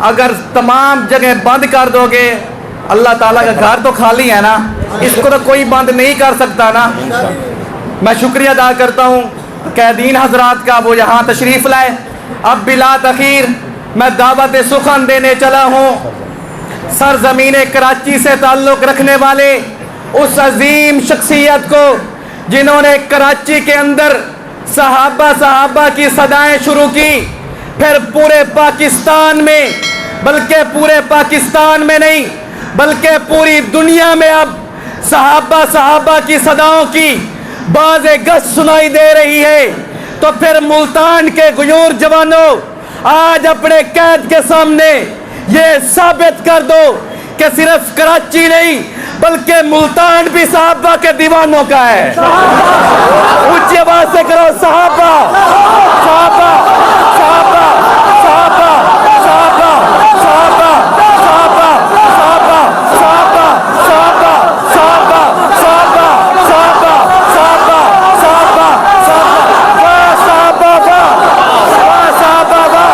اگر تمام جگہ بند کر دو گے، اللہ تعالیٰ کا گھر تو خالی ہے نا، اس کو تو کوئی بند نہیں کر سکتا نا۔ میں شکریہ ادا کرتا ہوں قائدین حضرات کا، وہ یہاں تشریف لائے۔ اب بلا تاخیر میں دعوت سخن دینے چلا ہوں سرزمین کراچی سے تعلق رکھنے والے اس عظیم شخصیت کو جنہوں نے کراچی کے اندر صحابہ کی صدائیں شروع کی، پھر پورے پاکستان میں، بلکہ پورے پاکستان میں نہیں بلکہ پوری دنیا میں اب صحابہ کی صداؤں کی باز گشت سنائی دے رہی ہے۔ تو پھر ملتان کے غیور جوانوں، آج اپنے قید کے سامنے یہ ثابت کر دو کہ صرف کراچی نہیں بلکہ ملتان بھی صحابہ کے دیوانوں کا ہے۔ اونچی آواز سے کرو صحابہ صحابہ صحابہ صحابہ صحابہ صحابہ صحابہ صحابہ صحابہ صحابہ صحابہ صحابہ صحابہ صحابہ صحابہ صحابہ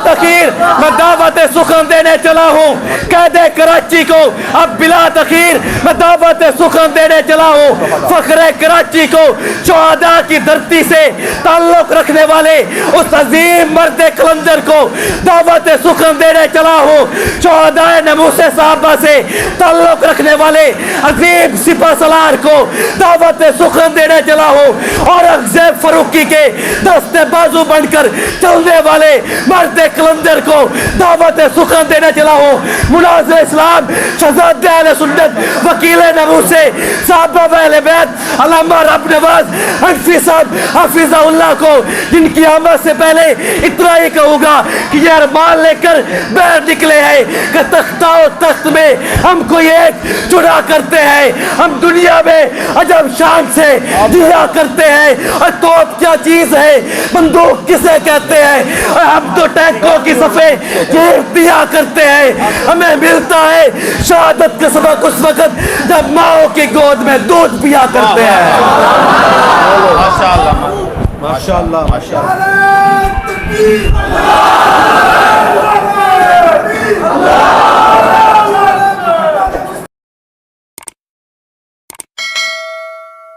تاخیر میں دعوت سخن دینے چلا ہوں قید کراچی کو۔ اب بلا تاخیر میں دعوت سخن دینے چلا ہوں فخر کراچی کو، شہداء کی دھرتی سے تعلق رکھنے والے اس عظیم مرد قلندر کو دعوت سخن دینے چلا ہوں، شہداء ناموس صحابہ سے تعلق رکھنے والے عظیم سپہ سالار کو دعوت سخن دینے چلا ہوں، اور اورنگزیب فاروقی کے دستے بازو بن کر چلنے والے مرد قلندر کو دعوت سخن دینے چلا ہوں، مناظر اسلام شہزادہ اہل سنت وکیل ناموس صحابہ و اہل بیت علامہ رب نواز حنفی صاحب حافظ اللہ کو، جن کی آمد سے پہلے اتنا ہی کہوں گا کہ یہ ارمان لے کر باہر نکلے ہیں کہ تختہ و تخت میں ہم کوئی ایک چنا کرتے ہیں، ہم دنیا میں عجب شان سے جیا کرتے ہیں، اور توپ کیا چیز ہے، بندوق کسے کہتے ہیں، اور ہم تو ٹینکوں کی صفیں چیخ دیا کرتے ہیں۔ ہمیں ملتا ہے شہادت کا سبق اس وقت جب ماؤں کی گود میں دودھ پیا کرتے ہیں۔ ماشاءاللہ ماشاءاللہ ماشاءاللہ۔